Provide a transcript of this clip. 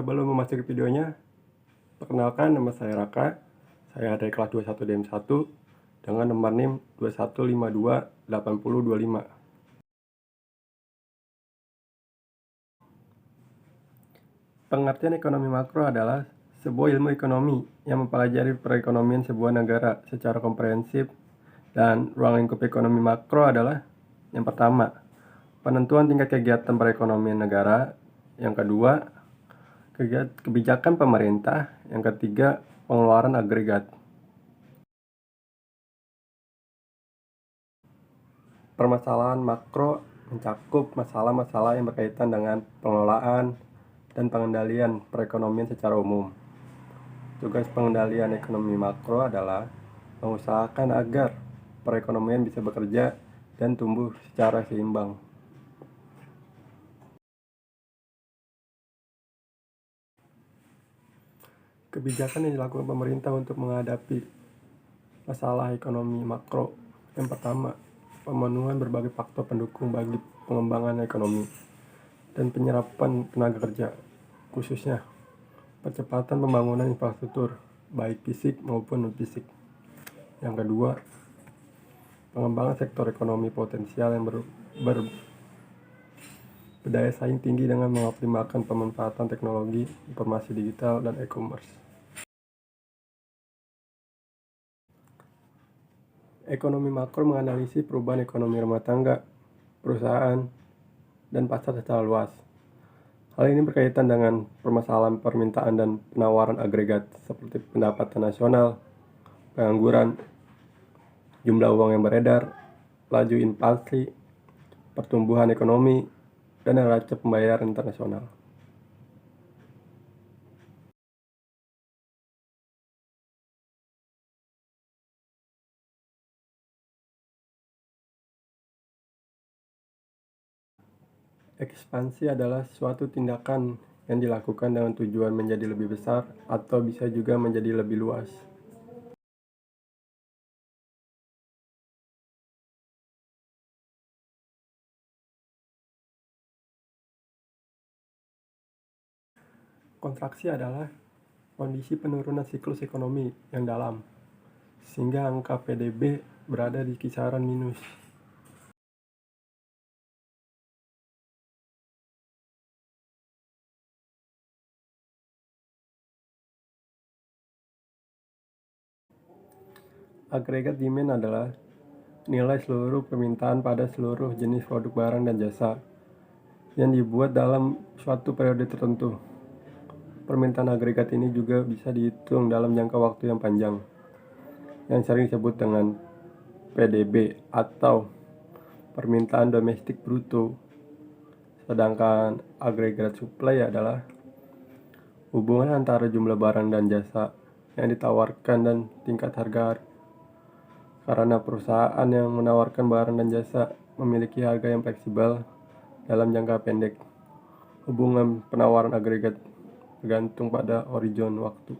Sebelum memasuki videonya, perkenalkan nama saya Raka. Saya dari kelas 21 DM1 dengan nomor NIM 21528025. Pengertian ekonomi makro adalah sebuah ilmu ekonomi yang mempelajari perekonomian sebuah negara secara komprehensif, dan ruang lingkup ekonomi makro adalah yang pertama, penentuan tingkat kegiatan perekonomian negara, yang kedua, kebijakan pemerintah, yang ketiga, pengeluaran agregat. Permasalahan makro mencakup masalah-masalah yang berkaitan dengan pengelolaan dan pengendalian perekonomian secara umum. Tugas pengendalian ekonomi makro adalah mengusahakan agar perekonomian bisa bekerja dan tumbuh secara seimbang. Kebijakan yang dilakukan pemerintah untuk menghadapi masalah ekonomi makro. Yang pertama, pemenuhan berbagai faktor pendukung bagi pengembangan ekonomi dan penyerapan tenaga kerja, khususnya percepatan pembangunan infrastruktur, baik fisik maupun non-fisik. Yang kedua, pengembangan sektor ekonomi potensial yang berdaya saing tinggi dengan mengoptimalkan pemanfaatan teknologi, informasi digital, dan e-commerce. Ekonomi makro menganalisis perubahan ekonomi rumah tangga, perusahaan, dan pasar secara luas. Hal ini berkaitan dengan permasalahan permintaan dan penawaran agregat seperti pendapatan nasional, pengangguran, jumlah uang yang beredar, laju inflasi, pertumbuhan ekonomi, dan neraca pembayaran internasional. Ekspansi adalah suatu tindakan yang dilakukan dengan tujuan menjadi lebih besar atau bisa juga menjadi lebih luas. Kontraksi adalah kondisi penurunan siklus ekonomi yang dalam, sehingga angka PDB berada di kisaran minus. Agregat demand adalah nilai seluruh permintaan pada seluruh jenis produk barang dan jasa yang dibuat dalam suatu periode tertentu. Permintaan agregat ini juga bisa dihitung dalam jangka waktu yang panjang, yang sering disebut dengan PDB atau permintaan domestik bruto. Sedangkan agregat supply adalah hubungan antara jumlah barang dan jasa yang ditawarkan dan tingkat harga. Karena perusahaan yang menawarkan barang dan jasa memiliki harga yang fleksibel dalam jangka pendek, hubungan penawaran agregat bergantung pada horizon waktu.